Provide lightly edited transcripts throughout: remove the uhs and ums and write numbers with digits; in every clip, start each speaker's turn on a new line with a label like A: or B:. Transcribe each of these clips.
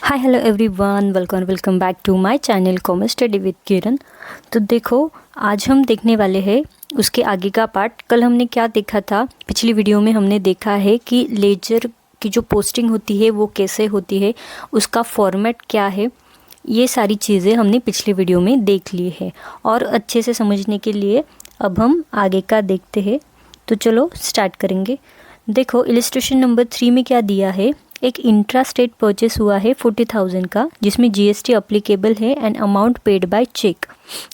A: Hi hello everyone, welcome back to my channel commerce study with Kiran. तो देखो, आज हम देखने वाले हैं उसके आगे का पार्ट। कल हमने क्या देखा था, पिछली वीडियो में हमने देखा है कि लेजर की जो पोस्टिंग होती है वो कैसे होती है, उसका फॉर्मेट क्या है। ये सारी चीज़ें हमने पिछली वीडियो में देख ली है और अच्छे से समझने के लिए अब हम आगे का देखते हैं। तो चलो स्टार्ट करेंगे। देखो, इलिस्ट्रेशन नंबर 3 में क्या दिया है, एक इंट्रा स्टेट परचेस हुआ है 40,000 का, जिसमें जीएसटी अप्लीकेबल है and amount paid by cheque.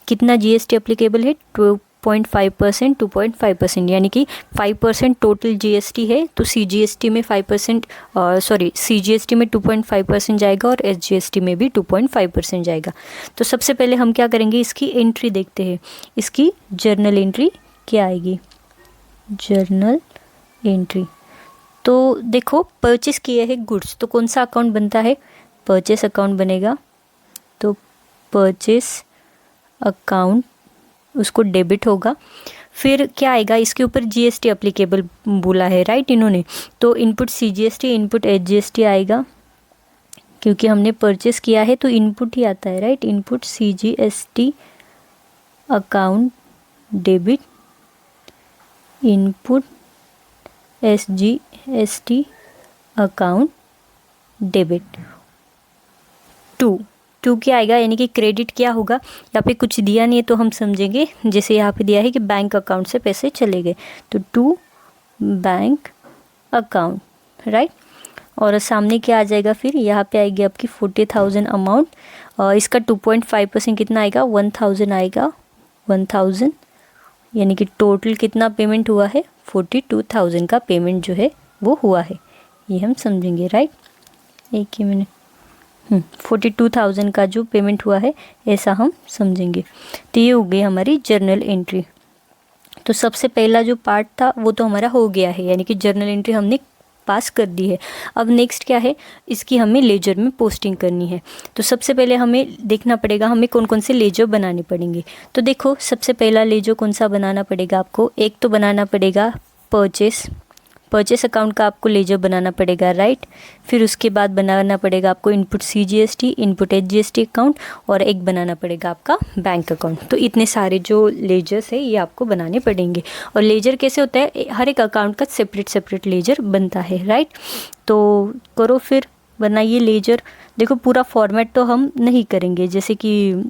A: कितना जीएसटी अप्लीकेबल है? 2.5%, 2.5%, यानी कि 5% टोटल जीएसटी है। तो सीजीएसटी में 5%, सीजीएसटी में 2.5% जाएगा और एसजीएसटी में भी 2.5% जाएगा। तो सबसे पहले हम क्या करेंगे, इसकी एंट्री देखते हैं। इसकी जर्नल एंट्री क्या आएगी? Journal entry. तो देखो, परचेस किए हैं गुड्स, तो कौन सा अकाउंट बनता है? परचेस अकाउंट बनेगा। तो परचेस अकाउंट, उसको डेबिट होगा। फिर क्या आएगा, इसके ऊपर जीएसटी अप्लीकेबल बोला है, राइट इन्होंने। तो इनपुट सीजीएसटी, इनपुट एचजीएसटी आएगा, क्योंकि हमने परचेस किया है तो इनपुट ही आता है, right. Input CGST account debit, input SGST account debit. To क्या आएगा, यानी कि क्रेडिट क्या होगा। यहाँ पे कुछ दिया नहीं है तो हम समझेंगे, जैसे यहाँ पे दिया है कि बैंक अकाउंट से पैसे चले गए, तो टू बैंक अकाउंट, राइट। और सामने क्या आ जाएगा, फिर यहाँ पे आएगी आपकी 40,000 अमाउंट। इसका 2.5% कितना आएगा? 1,000 आएगा, 1,000, यानी कि टोटल कितना पेमेंट हुआ है? 42,000 का पेमेंट जो है वो हुआ है, ये हम समझेंगे, राइट। एक ही मिनट, 42,000 का जो पेमेंट हुआ है ऐसा हम समझेंगे। तो ये हो गई हमारी जर्नल एंट्री। तो सबसे पहला जो पार्ट था वो तो हमारा हो गया है, यानी कि जर्नल एंट्री हमने पास कर दी है। अब नेक्स्ट क्या है, इसकी हमें लेजर में पोस्टिंग करनी है। तो सबसे पहले हमें देखना पड़ेगा हमें कौन कौन से लेजर बनाने पड़ेंगे। तो देखो, सबसे पहला लेजर कौन सा बनाना पड़ेगा आपको? एक तो बनाना पड़ेगा परचेस अकाउंट का आपको लेजर बनाना पड़ेगा, राइट। फिर उसके बाद बनाना पड़ेगा आपको input CGST, input HGST account, और एक बनाना पड़ेगा आपका बैंक अकाउंट। तो इतने सारे जो लेजर्स है ये आपको बनाने पड़ेंगे। और लेजर कैसे होता है, हर एक अकाउंट का सेपरेट लेजर बनता है, राइट। तो करो, फिर बनाइए लेजर। देखो, पूरा फॉर्मेट तो हम नहीं करेंगे, जैसे कि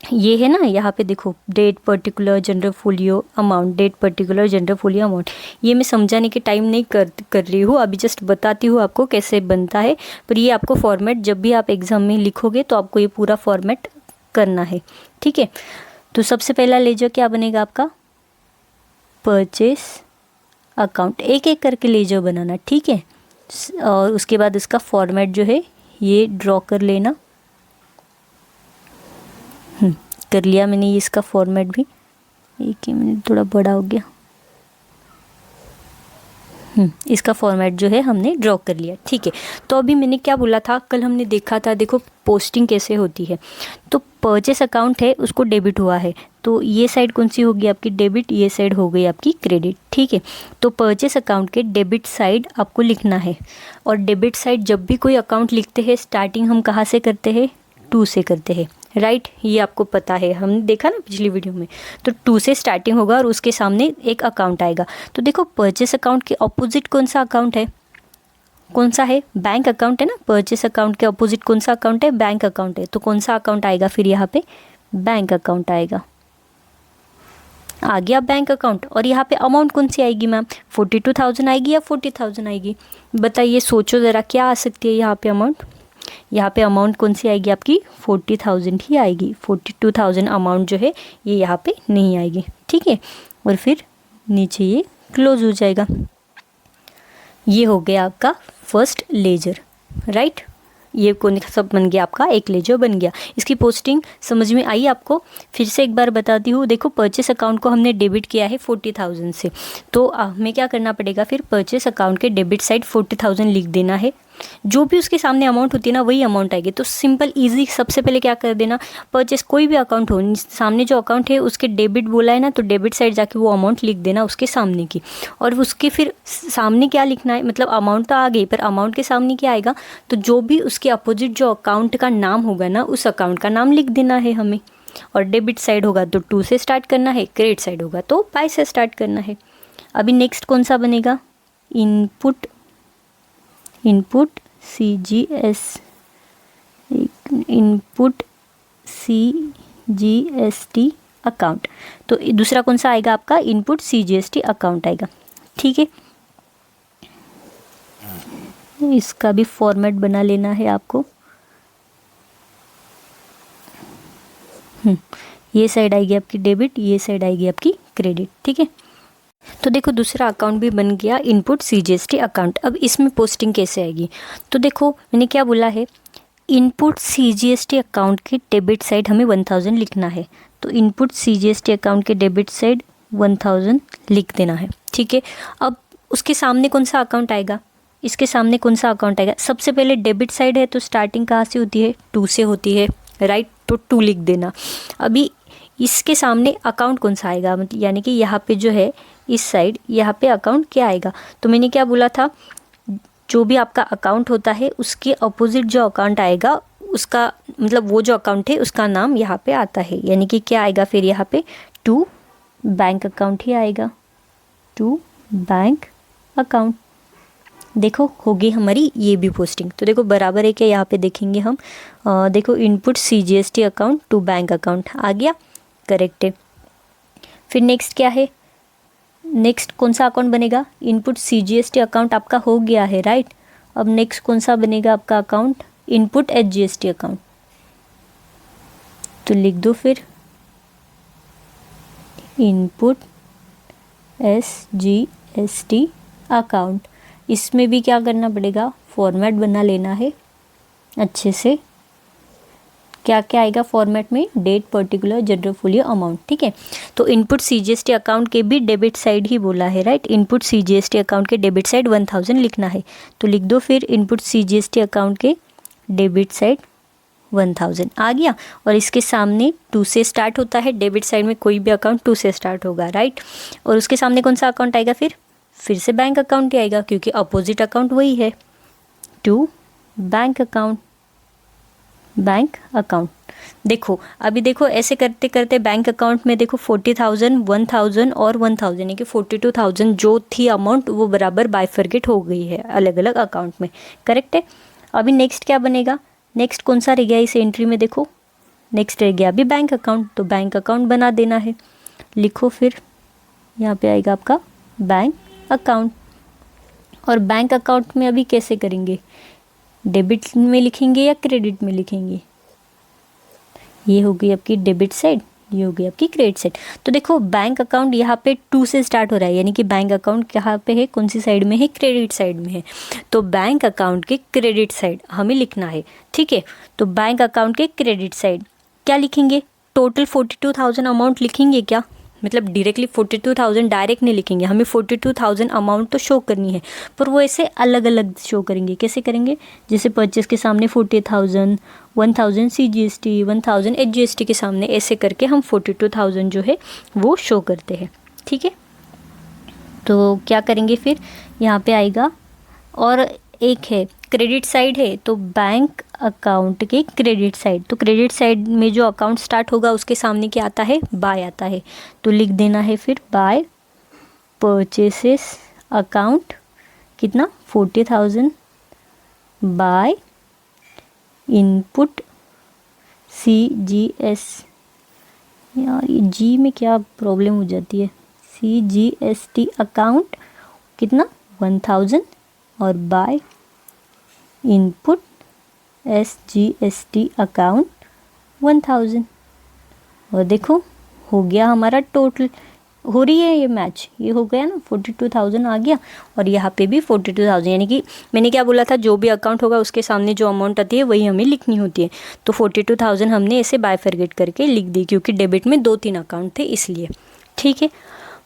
A: ये है ना, यहाँ पे देखो, date particular journal folio amount, date particular journal folio amount. ये मैं समझाने के टाइम नहीं कर रही हूँ, अभी जस्ट बताती हूँ आपको कैसे बनता है। पर ये आपको फॉर्मेट जब भी आप एग्ज़ाम में लिखोगे तो आपको ये पूरा फॉर्मेट करना है, ठीक है। तो सबसे पहला लेजर क्या बनेगा आपका? Purchase account. एक एक करके लेजर बनाना, ठीक है। और उसके बाद इसका फॉर्मेट जो है ये ड्रॉ कर लेना। कर लिया मैंने ये इसका फॉर्मेट भी। एक ही मिनट, थोड़ा बड़ा हो गया। इसका फॉर्मेट जो है हमने ड्रॉ कर लिया, ठीक है। तो अभी मैंने क्या बोला था, कल हमने देखा था, देखो पोस्टिंग कैसे होती है। तो परचेस अकाउंट है, उसको डेबिट हुआ है, तो ये साइड कौन सी होगी आपकी? डेबिट। ये साइड हो गई आपकी क्रेडिट, ठीक है। तो परचेस अकाउंट के डेबिट साइड आपको लिखना है। और डेबिट साइड जब भी कोई अकाउंट लिखते हैं, स्टार्टिंग हम कहाँ से करते हैं? 2 से करते हैं, राइट। ये आपको पता है, हमने देखा ना पिछली वीडियो में। तो 2 से स्टार्टिंग होगा और उसके सामने एक अकाउंट आएगा। तो देखो, परचेस अकाउंट के ऑपोजिट कौन सा अकाउंट है? कौन सा है? बैंक अकाउंट है ना। परचेस अकाउंट के ऑपोजिट कौन सा अकाउंट है? बैंक अकाउंट है। तो कौन सा अकाउंट आएगा फिर यहाँ पे? बैंक अकाउंट आएगा। आ गया बैंक अकाउंट। और यहाँ पे अमाउंट कौन सी आएगी मैम? 42,000 आएगी या 40,000 आएगी? बताइए, सोचो ज़रा, क्या आ सकती है यहाँ पे अमाउंट? यहाँ पे अमाउंट कौन सी आएगी आपकी? 40,000 ही आएगी। 42,000 अमाउंट जो है ये यहाँ पे नहीं आएगी, ठीक है। और फिर नीचे ये क्लोज हो जाएगा। ये हो गया आपका फर्स्ट लेजर, राइट। ये कौन सब बन गया आपका? एक लेजर बन गया। इसकी पोस्टिंग समझ में आई आपको? फिर से एक बार बताती हूँ। देखो, परचेस अकाउंट को हमने डेबिट किया है 40,000 से, तो हमें क्या करना पड़ेगा फिर? परचेस अकाउंट के डेबिट साइड 40,000 लिख देना है। जो भी उसके सामने अमाउंट होती है ना वही अमाउंट आएगी। तो सिंपल इजी, सबसे पहले क्या कर देना, परचेस कोई भी अकाउंट हो, सामने जो अकाउंट है उसके डेबिट बोला है ना, तो डेबिट साइड जाके वो अमाउंट लिख देना उसके सामने की। और उसके फिर सामने क्या लिखना है, मतलब अमाउंट तो आ गई पर अमाउंट के सामने क्या आएगा, तो जो भी उसके अपोजिट जो अकाउंट का नाम होगा ना उस अकाउंट का नाम लिख देना है हमें। और डेबिट साइड होगा तो 2 से स्टार्ट करना है, क्रेडिट साइड होगा तो बाय से स्टार्ट करना है। अभी नेक्स्ट कौन सा बनेगा, input CGS, input CGST account. तो दूसरा कौन सा आएगा आपका, इनपुट CGST अकाउंट आएगा। ठीक है, इसका भी फॉर्मेट बना लेना है आपको। ये साइड आएगी आपकी डेबिट, ये साइड आएगी आपकी क्रेडिट। ठीक है, तो देखो दूसरा अकाउंट भी बन गया, इनपुट CGST अकाउंट। अब इसमें पोस्टिंग कैसे आएगी, तो देखो मैंने क्या बोला है, इनपुट CGST अकाउंट के डेबिट साइड हमें 1000 लिखना है। तो इनपुट CGST अकाउंट के डेबिट साइड 1000 लिख देना है। ठीक है, अब उसके सामने कौन सा अकाउंट आएगा, इसके सामने कौन सा अकाउंट आएगा, सबसे पहले डेबिट साइड है तो स्टार्टिंग कहाँ से होती है, 2 से होती है, राइट, तो 2 लिख देना। अभी इसके सामने अकाउंट कौन सा आएगा, मतलब यानी कि यहाँ पे जो है इस साइड यहाँ पे अकाउंट क्या आएगा, तो मैंने क्या बोला था, जो भी आपका अकाउंट होता है उसके अपोजिट जो अकाउंट आएगा उसका, मतलब वो जो अकाउंट है उसका नाम यहाँ पे आता है, यानी कि क्या आएगा फिर यहाँ पे, टू बैंक अकाउंट ही आएगा, टू बैंक अकाउंट। देखो होगी हमारी ये भी पोस्टिंग, तो देखो बराबर है क्या, यहाँ पे देखेंगे हम, देखो input CGST account to bank account आ गया, करेक्ट है। फिर नेक्स्ट क्या है, नेक्स्ट कौन सा अकाउंट बनेगा, इनपुट CGST अकाउंट आपका हो गया है, राइट। अब नेक्स्ट कौन सा बनेगा आपका अकाउंट, इनपुट HGST अकाउंट। तो लिख दो फिर इनपुट SGST अकाउंट। इसमें भी क्या करना पड़ेगा, फॉर्मेट बना लेना है अच्छे से। क्या क्या आएगा फॉर्मेट में, date, particular, journal, full year, amount. ठीक है, तो इनपुट CGST अकाउंट के भी डेबिट साइड ही बोला है, राइट। इनपुट CGST अकाउंट के डेबिट साइड 1000 लिखना है, तो लिख दो फिर इनपुट CGST अकाउंट के डेबिट साइड 1000 आ गया। और इसके सामने 2 से स्टार्ट होता है, डेबिट साइड में कोई भी अकाउंट 2 से स्टार्ट होगा, राइट। और उसके सामने कौन सा अकाउंट आएगा, फिर से बैंक अकाउंट ही आएगा क्योंकि अपोजिट अकाउंट वही है, to bank account, bank account. देखो अभी देखो ऐसे करते करते बैंक अकाउंट में देखो 40,000, 1000 और 1000 यानी कि 42,000 जो थी अमाउंट वो बराबर बाइफरकेट हो गई है अलग अलग अकाउंट में, करेक्ट है। अभी नेक्स्ट क्या बनेगा, नेक्स्ट कौन सा रह गया इस एंट्री में, देखो नेक्स्ट रह गया अभी बैंक अकाउंट, तो बैंक अकाउंट बना देना है। लिखो फिर यहाँ पे आएगा आपका बैंक अकाउंट। और बैंक अकाउंट में अभी कैसे करेंगे, डेबिट में लिखेंगे या क्रेडिट में लिखेंगे, ये हो गई आपकी डेबिट साइड, ये हो गई आपकी क्रेडिट साइड। तो देखो बैंक अकाउंट यहाँ पे 2 से स्टार्ट हो रहा है, यानी कि बैंक अकाउंट कहाँ पे है, कौन सी साइड में है, क्रेडिट साइड में है। तो बैंक अकाउंट के क्रेडिट साइड हमें लिखना है, ठीक है। तो बैंक अकाउंट के क्रेडिट साइड क्या लिखेंगे, टोटल 42,000 अमाउंट लिखेंगे क्या, मतलब डायरेक्टली 42,000 डायरेक्ट नहीं लिखेंगे, हमें 42,000 अमाउंट तो शो करनी है, पर वो ऐसे अलग अलग शो करेंगे। कैसे करेंगे, जैसे परचेस के सामने 40,000, 1000 CGST, 1000 HGST के सामने, ऐसे करके हम 42,000 जो है वो शो करते हैं, ठीक है। तो क्या करेंगे फिर, यहाँ पे आएगा, और एक है क्रेडिट साइड है तो बैंक अकाउंट के क्रेडिट साइड, तो क्रेडिट साइड में जो अकाउंट स्टार्ट होगा उसके सामने क्या आता है, बाय आता है, तो लिख देना है फिर बाय परचेसेस अकाउंट, कितना 40,000 बाय इनपुट CGS, यार ये जी में क्या प्रॉब्लम हो जाती है, CGST अकाउंट कितना 1000 और बाय इनपुट SGST अकाउंट 1000। और देखो हो गया हमारा टोटल, हो रही है ये मैच, ये हो गया ना, 42,000 आ गया और यहाँ पे भी 42,000, यानी कि मैंने क्या बोला था, जो भी अकाउंट होगा उसके सामने जो अमाउंट आती है वही हमें लिखनी होती है। तो 42,000 हमने ऐसे बाइफरकेट करके लिख दी क्योंकि डेबिट में 2-3 अकाउंट थे इसलिए, ठीक है।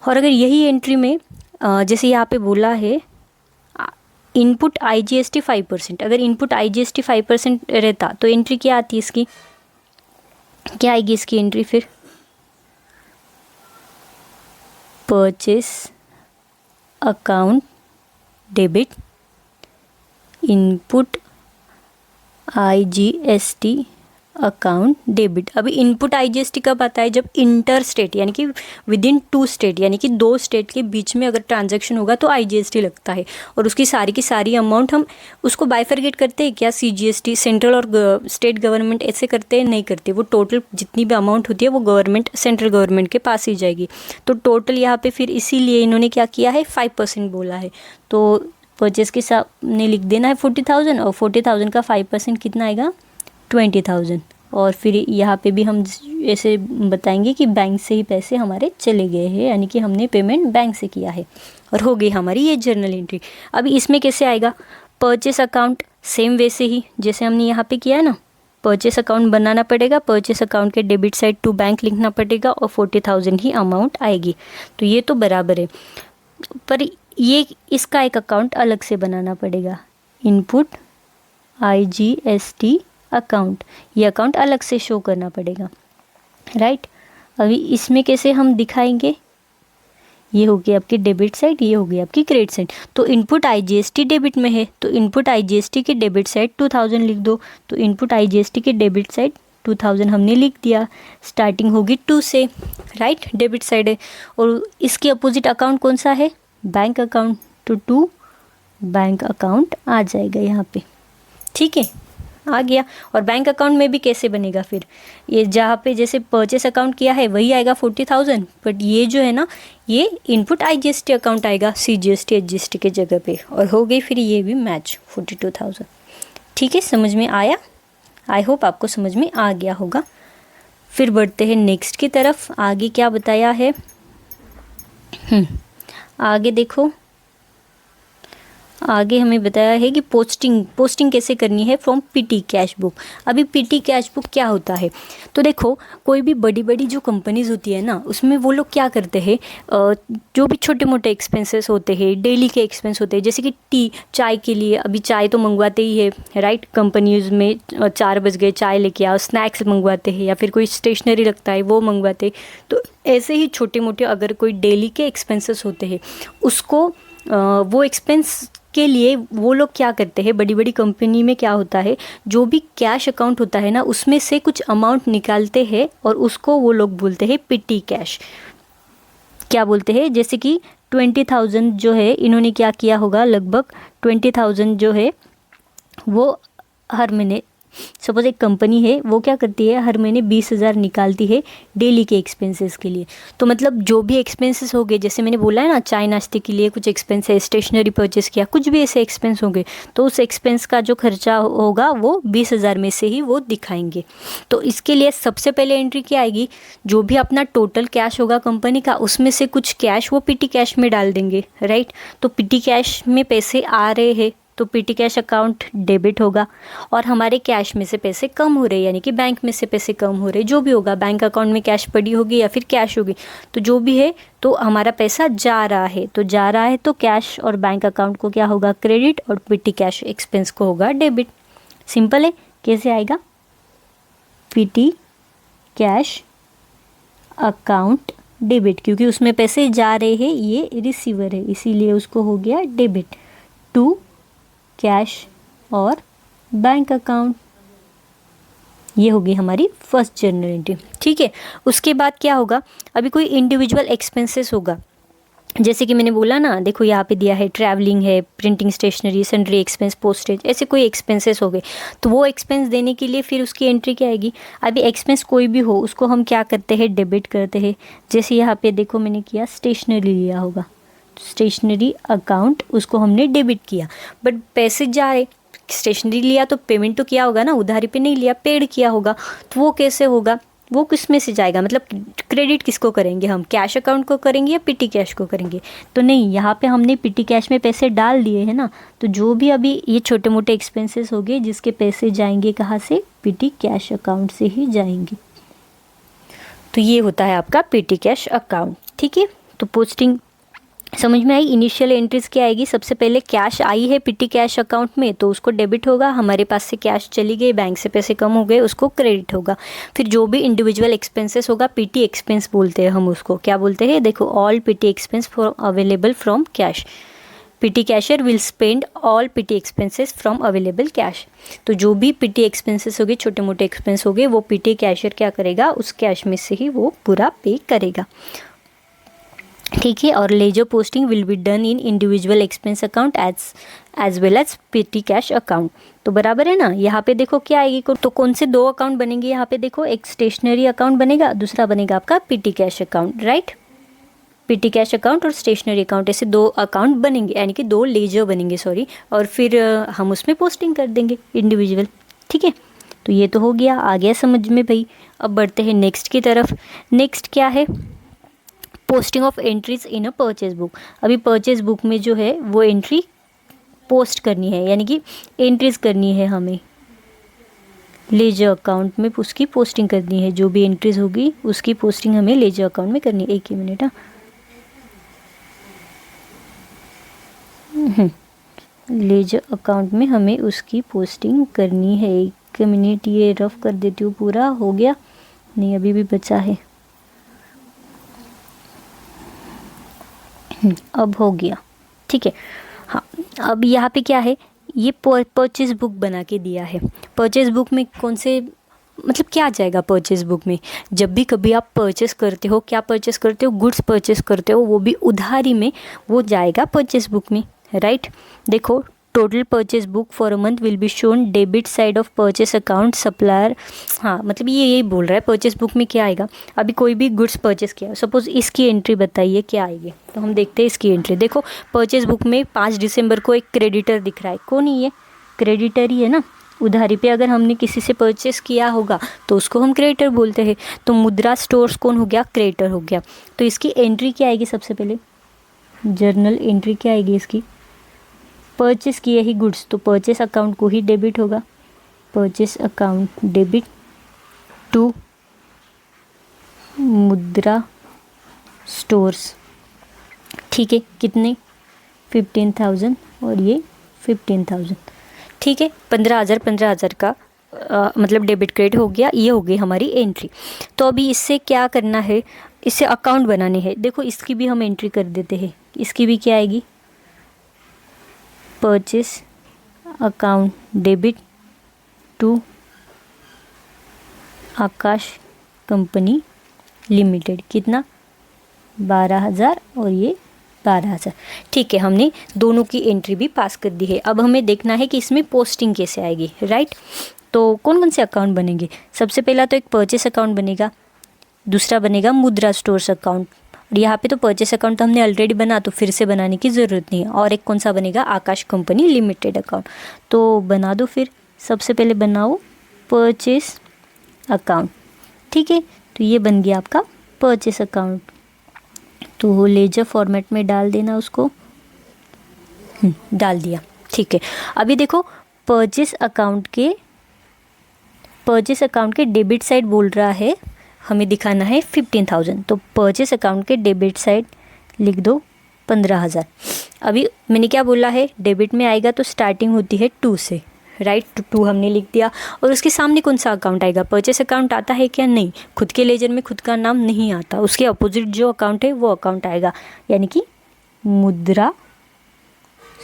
A: और अगर यही एंट्री में जैसे यहाँ पे बोला है इनपुट IGST 5%, अगर इनपुट IGST 5% रहता तो एंट्री क्या आती है इसकी, क्या आएगी इसकी एंट्री फिर, purchase account debit input IGST account debit. अभी इनपुट IGST कब आता है, जब इंटर स्टेट यानी कि विद इन 2 स्टेट यानी कि 2 स्टेट के बीच में अगर ट्रांजैक्शन होगा तो IGST लगता है, और उसकी सारी की सारी अमाउंट हम उसको बाइफरगेट करते हैं क्या, CGST सेंट्रल और स्टेट गवर्नमेंट ऐसे करते हैं, नहीं करते, वो टोटल जितनी भी अमाउंट होती है वो गवर्नमेंट सेंट्रल गवर्नमेंट के पास ही जाएगी। तो टोटल यहाँ पे फिर इसीलिए इन्होंने क्या किया है, 5% बोला है, तो परचेस के सामने लिख देना है 40,000, और 40,000 का 5% कितना आएगा, 20,000। और फिर यहाँ पे भी हम ऐसे बताएंगे कि बैंक से ही पैसे हमारे चले गए हैं, यानी कि हमने पेमेंट बैंक से किया है, और हो गई हमारी ये जर्नल एंट्री। अभी इसमें कैसे आएगा, परचेस अकाउंट सेम वैसे ही जैसे हमने यहाँ पे किया है ना, परचेस अकाउंट बनाना पड़ेगा, परचेस अकाउंट के डेबिट साइड टू बैंक लिखना पड़ेगा, और 40,000 ही अमाउंट आएगी, तो ये तो बराबर है। पर ये इसका एक अकाउंट अलग से बनाना पड़ेगा, इनपुट IGST अकाउंट, ये अकाउंट अलग से शो करना पड़ेगा, राइट। अभी इसमें कैसे हम दिखाएंगे, ये होगी आपकी डेबिट साइड, ये होगी आपकी क्रेडिट साइड। तो इनपुट IGST डेबिट में है, तो इनपुट IGST के डेबिट साइड 2000 लिख दो, तो इनपुट IGST के डेबिट साइड 2000 हमने लिख दिया, स्टार्टिंग होगी 2 से, राइट, डेबिट साइड है। और इसके अपोजिट अकाउंट कौन सा है, बैंक अकाउंट, तो 2 बैंक अकाउंट आ जाएगा यहाँ पे, ठीक है, आ गया। और बैंक अकाउंट में भी कैसे बनेगा फिर, ये जहाँ पे जैसे परचेस अकाउंट किया है वही आएगा 40,000, बट ये जो है ना ये इनपुट IGST अकाउंट आएगा CGST HGST के जगह पे, और हो गई फिर ये भी मैच 42,000। ठीक है, समझ में आया, आई होप आपको समझ में आ गया होगा। फिर बढ़ते हैं नेक्स्ट की तरफ, आगे क्या बताया है, आगे देखो, आगे हमें बताया है कि पोस्टिंग कैसे करनी है फ्रॉम PT कैश बुक। अभी PT कैश बुक क्या होता है, तो देखो कोई भी बड़ी बड़ी जो कंपनीज होती है ना, उसमें वो लोग क्या करते हैं, जो भी छोटे मोटे एक्सपेंसेस होते हैं, डेली के एक्सपेंस होते हैं, जैसे कि चाय के लिए, अभी चाय तो मंगवाते ही है, राइट, कंपनीज में 4 बज गए चाय लेके आओ, स्नैक्स मंगवाते हैं, या फिर कोई स्टेशनरी लगता है वो मंगवाते, तो ऐसे ही छोटे मोटे अगर कोई डेली के एक्सपेंसेस होते हैं उसको वो एक्सपेंस के लिए वो लोग क्या करते हैं, बड़ी बड़ी कंपनी में क्या होता है, जो भी कैश अकाउंट होता है ना उसमें से कुछ अमाउंट निकालते हैं और उसको वो लोग बोलते हैं PT कैश। क्या बोलते हैं, जैसे कि 20,000 जो है इन्होंने क्या किया होगा, लगभग 20,000 जो है वो हर महीने, सपोज एक कंपनी है वो क्या करती है, हर महीने 20,000 निकालती है डेली के एक्सपेंसेस के लिए। तो मतलब जो भी एक्सपेंसेस हो गए, जैसे मैंने बोला है ना, चाय नाश्ते के लिए कुछ एक्सपेंस है, स्टेशनरी परचेस किया, कुछ भी ऐसे एक्सपेंस होंगे, तो उस एक्सपेंस का जो खर्चा होगा वो 20,000 में से ही वो दिखाएंगे। तो इसके लिए सबसे पहले एंट्री क्या आएगी, जो भी अपना टोटल कैश होगा कंपनी का उसमें से कुछ कैश वो PT कैश में डाल देंगे, राइट। तो PT कैश में पैसे आ रहे हैं तो PT कैश अकाउंट डेबिट होगा, और हमारे कैश में से पैसे कम हो रहे हैं यानी कि बैंक में से पैसे कम हो रहे, जो भी होगा, बैंक अकाउंट में कैश पड़ी होगी या फिर कैश होगी, तो जो भी है, तो हमारा पैसा जा रहा है, तो जा रहा है तो कैश और बैंक अकाउंट को क्या होगा, क्रेडिट, और PT कैश एक्सपेंस को होगा डेबिट। सिंपल है, कैसे आएगा, PT कैश अकाउंट डेबिट, क्योंकि उसमें पैसे जा रहे हैं, ये रिसीवर है इसीलिए उसको हो गया डेबिट, टू कैश और बैंक अकाउंट। ये होगी हमारी फर्स्ट जर्नल एंट्री, ठीक है। उसके बाद क्या होगा, अभी कोई इंडिविजुअल एक्सपेंसेस होगा, जैसे कि मैंने बोला ना, देखो यहाँ पे दिया है ट्रैवलिंग है, printing stationery, sundry expense, postage, ऐसे कोई एक्सपेंसेस हो गए, तो वो एक्सपेंस देने के लिए फिर उसकी एंट्री क्या आएगी। अभी एक्सपेंस कोई भी हो उसको हम क्या करते हैं, डेबिट करते हैं। जैसे यहाँ पे देखो मैंने किया, स्टेशनरी लिया होगा, स्टेशनरी अकाउंट, उसको हमने डेबिट किया, बट पैसे जा रहे, स्टेशनरी लिया तो पेमेंट तो किया होगा ना, उधारी पे नहीं लिया, पेड किया होगा, तो वो कैसे होगा, वो किस में से जाएगा, मतलब क्रेडिट किसको करेंगे हम, कैश अकाउंट को करेंगे या PT कैश को करेंगे, तो नहीं, यहाँ पे हमने PT कैश में पैसे डाल दिए हैं ना, तो जो भी अभी ये छोटे मोटे एक्सपेंसेस हो गए जिसके पैसे जाएंगे कहाँ से, PT कैश अकाउंट से ही जाएंगे। तो ये होता है आपका PT कैश अकाउंट, ठीक है। तो पोस्टिंग समझ में आई। इनिशियल एंट्रीज क्या आएगी, सबसे पहले कैश आई है पिटी कैश अकाउंट में तो उसको डेबिट होगा, हमारे पास से कैश चली गई, बैंक से पैसे कम हो गए, उसको क्रेडिट होगा। फिर जो भी इंडिविजुअल एक्सपेंसेस होगा पीटी एक्सपेंस बोलते हैं हम उसको, क्या बोलते हैं, देखो all PT expense for available from cash, PT cashier will spend all PT expenses from available cash. तो जो भी पीटी एक्सपेंसेस होगी, छोटे मोटे एक्सपेंस होंगे, वो पीटी कैशियर क्या करेगा, उस कैश में से ही वो पूरा पे करेगा, ठीक है। और ledger posting will be done in individual expense account as well as petty cash account. तो बराबर है ना। यहाँ पे देखो क्या आएगी, तो कौन से दो अकाउंट बनेंगे यहाँ पे, देखो एक स्टेशनरी अकाउंट बनेगा, दूसरा बनेगा आपका PT cash account, right. PT cash account और स्टेशनरी अकाउंट, ऐसे दो अकाउंट बनेंगे, यानी कि दो लेजर बनेंगे, सॉरी। और फिर हम उसमें पोस्टिंग कर देंगे इंडिविजुअल, ठीक है। तो ये तो हो गया, आ गया समझ में भाई। अब बढ़ते हैं नेक्स्ट की तरफ। नेक्स्ट क्या है, posting of entries in a purchase book. अभी परचेज बुक में जो है वो एंट्री पोस्ट करनी है, यानी कि एंट्रीज करनी है हमें, लेजर अकाउंट में उसकी पोस्टिंग करनी है, जो भी एंट्रीज होगी उसकी पोस्टिंग हमें लेजर अकाउंट में करनी है। एक ही मिनट, लेजर अकाउंट में हमें उसकी पोस्टिंग करनी है। एक मिनट, ये रफ कर देती हूँ, पूरा हो गया नहीं, अभी भी बचा है, अब हो गया, ठीक है। हाँ, अब यहाँ पे क्या है, ये परचेज बुक बना के दिया है। परचेज बुक में कौन से, मतलब क्या जाएगा परचेज बुक में, जब भी कभी आप परचेस करते हो, क्या परचेस करते हो, गुड्स परचेस करते हो, वो भी उधारी में, वो जाएगा परचेस बुक में, राइट। देखो total purchase book for a month will be shown debit side of purchase account supplier. हाँ, मतलब ये यही बोल रहा है परचेस बुक में क्या आएगा। अभी कोई भी गुड्स परचेस किया, सपोज इसकी एंट्री बताइए क्या आएगी, तो हम देखते हैं इसकी एंट्री। देखो परचेस बुक में 5 दिसंबर को एक क्रेडिटर दिख रहा है, कौन है ये, क्रेडिटर ही है ना। उधारी पे अगर हमने किसी से परचेस किया होगा तो उसको हम क्रेडिटर बोलते हैं। तो मुद्रा स्टोर्स कौन हो गया, क्रेडिटर हो गया। तो इसकी एंट्री क्या आएगी, सबसे पहले जर्नल एंट्री क्या आएगी इसकी, परचेस किए ही गुड्स, तो परचेस अकाउंट को ही डेबिट होगा, परचेस अकाउंट डेबिट टू मुद्रा स्टोर्स, ठीक है। कितने, 15,000 और ये 15,000, ठीक है। 15,000 का मतलब डेबिट क्रेडिट हो गया, ये हो गई हमारी एंट्री। तो अभी इससे क्या करना है, इससे अकाउंट बनाने हैं। देखो इसकी भी हम एंट्री कर देते हैं, इसकी भी क्या आएगी, purchase account debit to Aakash company limited, कितना, 12,000 और ये 12,000, ठीक है। हमने दोनों की एंट्री भी पास कर दी है। अब हमें देखना है कि इसमें पोस्टिंग कैसे आएगी, राइट। तो कौन कौन से अकाउंट बनेंगे, सबसे पहला तो एक परचेस अकाउंट बनेगा, दूसरा बनेगा मुद्रा स्टोर्स अकाउंट, और यहाँ पे तो परचेस अकाउंट तो हमने ऑलरेडी बना, तो फिर से बनाने की ज़रूरत नहीं है। और एक कौन सा बनेगा, आकाश कंपनी लिमिटेड अकाउंट। तो बना दो फिर, सबसे पहले बनाओ परचेस अकाउंट, ठीक है। तो ये बन गया आपका परचेस अकाउंट, तो लेजर फॉर्मेट में डाल देना उसको, डाल दिया, ठीक है। अभी देखो परचेस अकाउंट के डेबिट साइड बोल रहा है हमें दिखाना है 15,000, तो परचेस अकाउंट के डेबिट साइड लिख दो 15,000। अभी मैंने क्या बोला है, डेबिट में आएगा तो स्टार्टिंग होती है 2 से, राइट। तो 2 हमने लिख दिया। और उसके सामने कौन सा अकाउंट आएगा, परचेस अकाउंट आता है क्या, नहीं, खुद के लेजर में खुद का नाम नहीं आता, उसके अपोजिट जो अकाउंट है वो अकाउंट आएगा, यानी कि मुद्रा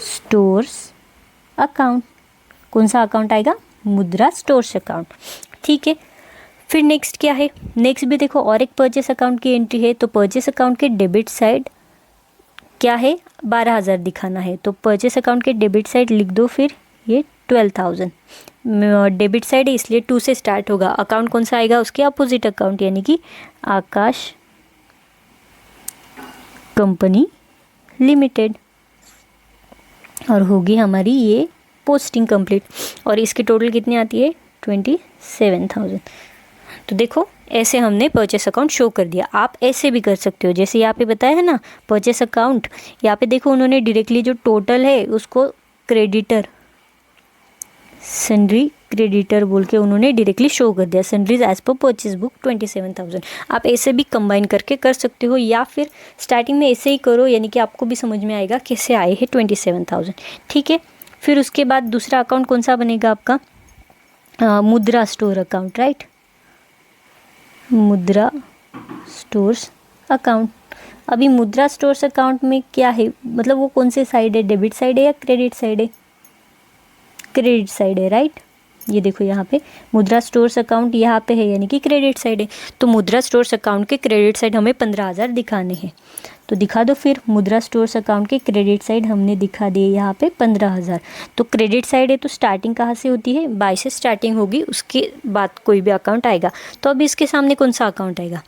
A: स्टोर्स अकाउंट। कौन सा अकाउंट आएगा, मुद्रा स्टोर्स अकाउंट, ठीक है। फिर नेक्स्ट क्या है, नेक्स्ट भी देखो और एक परचेस अकाउंट की एंट्री है। तो परचेस अकाउंट के डेबिट साइड क्या है, 12,000 दिखाना है, तो परचेस अकाउंट के डेबिट साइड लिख दो फिर ये 12,000। डेबिट साइड है इसलिए 2 से स्टार्ट होगा। अकाउंट कौन सा आएगा, उसके अपोजिट अकाउंट, यानी कि आकाश कंपनी लिमिटेड, और होगी हमारी ये पोस्टिंग कंप्लीट। और इसकी टोटल कितनी आती है, 27,000। तो देखो ऐसे हमने परचेस अकाउंट शो कर दिया। आप ऐसे भी कर सकते हो, जैसे यहाँ पे बताया है ना परचेस अकाउंट, यहाँ पे देखो उन्होंने डायरेक्टली जो टोटल है उसको क्रेडिटर सन्ड्री क्रेडिटर बोल के उन्होंने डायरेक्टली शो कर दिया, sunrise as per purchase book 27,000। आप ऐसे भी कंबाइन करके कर सकते हो, या फिर स्टार्टिंग में ऐसे ही करो, यानी कि आपको भी समझ में आएगा कैसे आए हैं 27,000। ठीक है, फिर उसके बाद दूसरा अकाउंट कौन सा बनेगा आपका, मुद्रा स्टोर अकाउंट, राइट, मुद्रा स्टोर्स अकाउंट। अभी मुद्रा स्टोर्स अकाउंट में क्या है, मतलब वो कौन से साइड है, डेबिट साइड है या क्रेडिट साइड है, क्रेडिट साइड है, राइट। ये देखो यहाँ पे मुद्रा स्टोर्स अकाउंट यहाँ पे है, यानी कि क्रेडिट साइड है। तो मुद्रा स्टोर्स अकाउंट के क्रेडिट साइड हमें 15,000 दिखाने हैं, तो दिखा दो फिर। मुद्रा स्टोर्स अकाउंट के क्रेडिट साइड हमने दिखा दिए यहाँ पे 15,000। तो क्रेडिट साइड है तो स्टार्टिंग कहाँ से होती है, बाय से स्टार्टिंग होगी, उसके बाद कोई भी अकाउंट आएगा। तो अब इसके सामने कौन सा अकाउंट आएगा,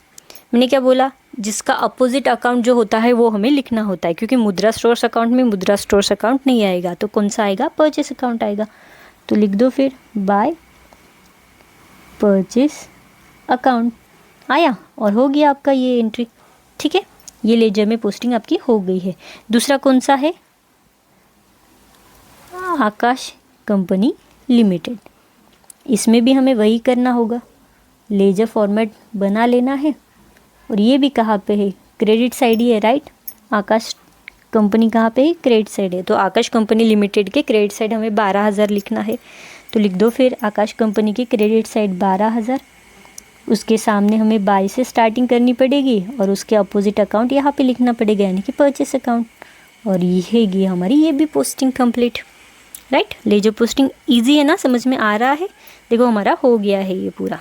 A: मैंने क्या बोला, जिसका अपोजिट अकाउंट जो होता है वो हमें लिखना होता है, क्योंकि मुद्रा स्टोर्स अकाउंट में मुद्रा स्टोर्स अकाउंट नहीं आएगा, तो कौन सा आएगा, परचेस अकाउंट आएगा। तो लिख दो फिर बाय परचेस अकाउंट आया, और हो गया आपका ये एंट्री। ठीक है, ये लेजर में पोस्टिंग आपकी हो गई है। दूसरा कौन सा है, आकाश कंपनी लिमिटेड। इसमें भी हमें वही करना होगा, लेजर फॉर्मेट बना लेना है, और ये भी कहाँ पे है, क्रेडिट साइड ही है, राइट। आकाश कंपनी कहाँ पे है, क्रेडिट साइड है, तो आकाश कंपनी लिमिटेड के क्रेडिट साइड हमें 12,000 लिखना है। तो लिख दो फिर आकाश कंपनी की क्रेडिट साइड 12,000, उसके सामने हमें बाय से स्टार्टिंग करनी पड़ेगी, और उसके अपोजिट अकाउंट यहाँ पे लिखना पड़ेगा, यानी कि परचेस अकाउंट। और ये हैगी हमारी ये भी posting complete, right. Ledger posting easy है ना, समझ में आ रहा है। देखो हमारा हो गया है ये पूरा।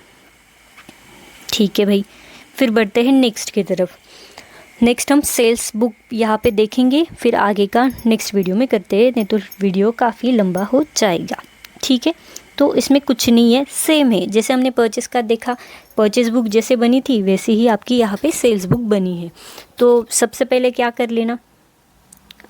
A: ठीक है भाई, फिर बढ़ते हैं नेक्स्ट की तरफ। नेक्स्ट हम सेल्स बुक यहाँ पे देखेंगे, फिर आगे का नेक्स्ट वीडियो में करते हैं, नहीं तो वीडियो काफ़ी लंबा हो जाएगा। ठीक है, तो इसमें कुछ नहीं है, सेम है जैसे हमने परचेस का देखा, परचेस बुक जैसे बनी थी वैसे ही आपकी यहाँ पे सेल्स बुक बनी है। तो सबसे पहले क्या कर लेना,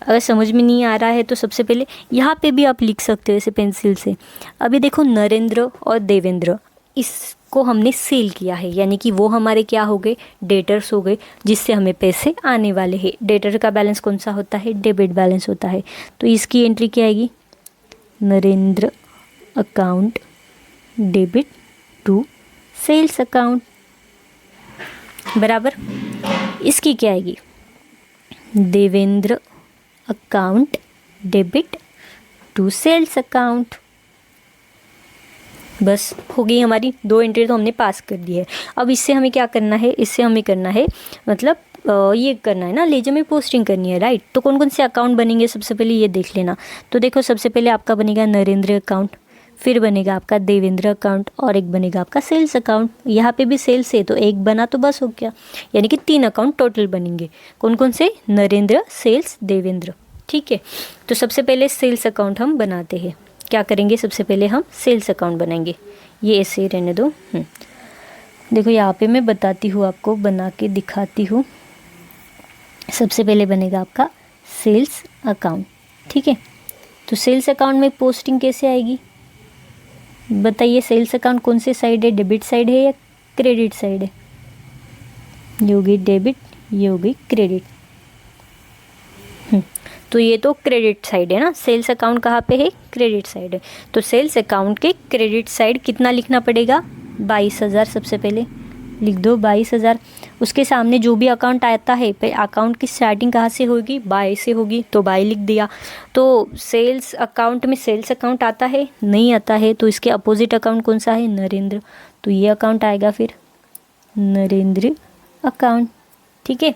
A: अगर समझ में नहीं आ रहा है तो सबसे पहले यहाँ पे भी आप लिख सकते हो ऐसे पेंसिल से। अभी देखो नरेंद्र और देवेंद्र, इसको हमने सेल किया है, यानी कि वो हमारे क्या हो गए, डेटर्स हो गए, जिससे हमें पैसे आने वाले हैं। डेटर का बैलेंस कौन सा होता है, डेबिट बैलेंस होता है। तो इसकी एंट्री क्या आएगी, Narendra account debit to sales account, बराबर। इसकी क्या आएगी, Devendra account debit to sales account. बस हो गई हमारी, 2 एंट्री तो हमने पास कर दी है। अब इससे हमें क्या करना है, इससे हमें करना है मतलब ये करना है ना, लेजर में पोस्टिंग करनी है, राइट। तो कौन कौन से अकाउंट बनेंगे सबसे पहले ये देख लेना। तो देखो सबसे पहले आपका बनेगा नरेंद्र अकाउंट, फिर बनेगा आपका देवेंद्र अकाउंट, और एक बनेगा आपका सेल्स अकाउंट। यहाँ पे भी सेल्स है तो एक बना तो बस हो गया, यानी कि 3 अकाउंट टोटल बनेंगे। कौन कौन से, नरेंद्र, सेल्स, देवेंद्र। ठीक है, तो सबसे पहले सेल्स अकाउंट हम बनाते हैं। क्या करेंगे, सबसे पहले हम सेल्स अकाउंट बनाएंगे। ये ऐसे ही रहने दो। देखो यहाँ पे मैं बताती हूँ आपको, बना के दिखाती हूँ। सबसे पहले बनेगा आपका सेल्स अकाउंट। ठीक है, तो सेल्स अकाउंट में पोस्टिंग कैसे आएगी बताइए। सेल्स अकाउंट कौन से साइड है, डेबिट साइड है या क्रेडिट साइड है, ये होगी डेबिट, ये होगी क्रेडिट। तो ये तो क्रेडिट साइड है ना, सेल्स अकाउंट कहाँ पे है, क्रेडिट साइड है। तो सेल्स अकाउंट के क्रेडिट साइड कितना लिखना पड़ेगा, 22,000। सबसे पहले लिख दो 22,000। उसके सामने जो भी अकाउंट आता है, अकाउंट की स्टार्टिंग कहाँ से होगी, बाय से होगी, तो बाय लिख दिया। तो सेल्स अकाउंट में सेल्स अकाउंट आता है, नहीं आता है, तो इसके अपोजिट अकाउंट कौन सा है, नरेंद्र। तो ये अकाउंट आएगा फिर नरेंद्र अकाउंट। ठीक है,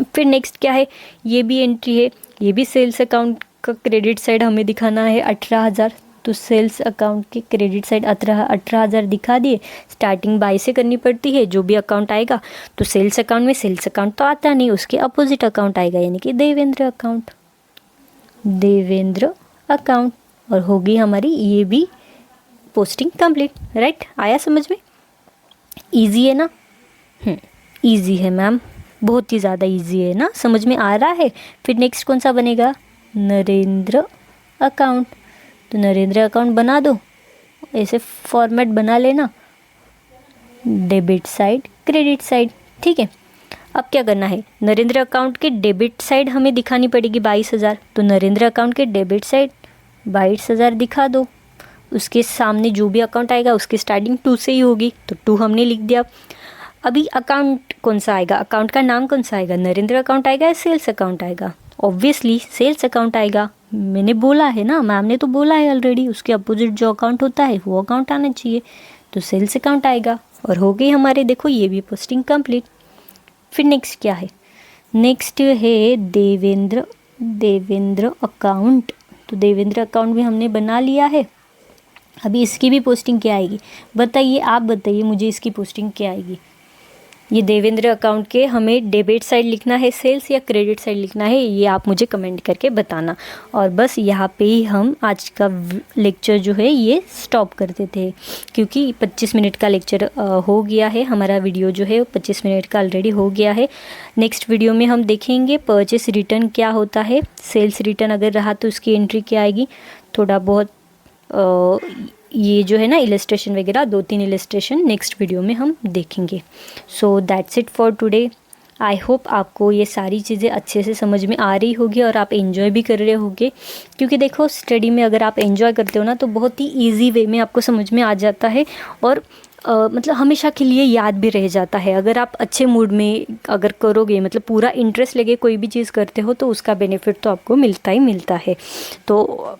A: फिर नेक्स्ट क्या है, ये भी एंट्री है, ये भी सेल्स अकाउंट का क्रेडिट साइड हमें दिखाना है 18,000। तो सेल्स अकाउंट के क्रेडिट साइड 18,000 दिखा दिए। स्टार्टिंग बाय से करनी पड़ती है, जो भी अकाउंट आएगा। तो सेल्स अकाउंट में सेल्स अकाउंट तो आता नहीं, उसके अपोजिट अकाउंट आएगा, यानी कि देवेंद्र अकाउंट, देवेंद्र अकाउंट। और होगी हमारी ये भी पोस्टिंग कंप्लीट, राइट। आया समझ में, ईजी है ना, ईजी है मैम, बहुत ही ज़्यादा ईजी है ना, समझ में आ रहा है। फिर नेक्स्ट कौन सा बनेगा, नरेंद्र अकाउंट। तो नरेंद्र अकाउंट बना दो, ऐसे फॉर्मेट बना लेना, डेबिट साइड, क्रेडिट साइड। ठीक है, अब क्या करना है, नरेंद्र अकाउंट के डेबिट साइड हमें दिखानी पड़ेगी 22,000। तो नरेंद्र अकाउंट के डेबिट साइड 22,000 दिखा दो। उसके सामने जो भी अकाउंट आएगा उसकी स्टार्टिंग 2 से ही होगी, तो 2 हमने लिख दिया। अभी अकाउंट कौन सा आएगा, अकाउंट का नाम कौन सा आएगा, नरेंद्र अकाउंट आएगा या सेल्स अकाउंट आएगा? ऑब्वियसली सेल्स अकाउंट आएगा, मैंने बोला है ना, मैम ने तो बोला है ऑलरेडी, उसके अपोजिट जो अकाउंट होता है वो अकाउंट आना चाहिए, तो सेल्स अकाउंट आएगा। और हो गई हमारे, देखो ये भी पोस्टिंग कंप्लीट। फिर नेक्स्ट क्या है, नेक्स्ट है देवेंद्र अकाउंट। तो देवेंद्र अकाउंट भी हमने बना लिया है। अभी इसकी भी पोस्टिंग क्या आएगी बताइए, आप बताइए मुझे, इसकी पोस्टिंग क्या आएगी? ये देवेंद्र अकाउंट के हमें डेबिट साइड लिखना है सेल्स या क्रेडिट साइड लिखना है, ये आप मुझे कमेंट करके बताना। और बस यहाँ पे ही हम आज का लेक्चर जो है ये स्टॉप कर देते हैं, क्योंकि 25 मिनट का लेक्चर हो गया है, हमारा वीडियो जो है 25 मिनट का ऑलरेडी हो गया है। नेक्स्ट वीडियो में हम देखेंगे परचेस रिटर्न क्या होता है, सेल्स रिटर्न अगर रहा तो उसकी एंट्री क्या आएगी, थोड़ा बहुत ये जो है ना इलस्ट्रेशन वगैरह, 2-3 इलस्ट्रेशन नेक्स्ट वीडियो में हम देखेंगे। So that's it for today. I hope आपको ये सारी चीज़ें अच्छे से समझ में आ रही होगी और आप एंजॉय भी कर रहे होगे, क्योंकि देखो स्टडी में अगर आप एंजॉय करते हो ना तो बहुत ही ईजी वे में आपको समझ में आ जाता है और मतलब हमेशा के लिए याद भी रह जाता है। अगर आप अच्छे मूड में अगर करोगे, मतलब पूरा इंटरेस्ट लगे कोई भी चीज़ करते हो, तो उसका बेनिफिट तो आपको मिलता ही मिलता है। तो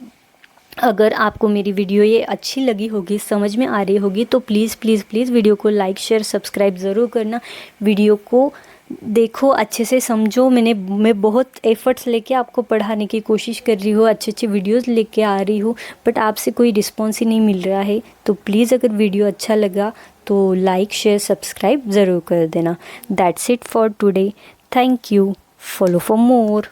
A: अगर आपको मेरी वीडियो ये अच्छी लगी होगी, समझ में आ रही होगी, तो प्लीज़ प्लीज़ प्लीज़ वीडियो को लाइक शेयर सब्सक्राइब ज़रूर करना। वीडियो को देखो, अच्छे से समझो। मैं बहुत एफ़र्ट्स लेके आपको पढ़ाने की कोशिश कर रही हूँ, अच्छे अच्छे वीडियोस लेके आ रही हूँ, बट आपसे कोई रिस्पॉन्स ही नहीं मिल रहा है। तो प्लीज़ अगर वीडियो अच्छा लगा तो लाइक शेयर सब्सक्राइब ज़रूर कर देना। That's it for today. Thank you. Follow for more.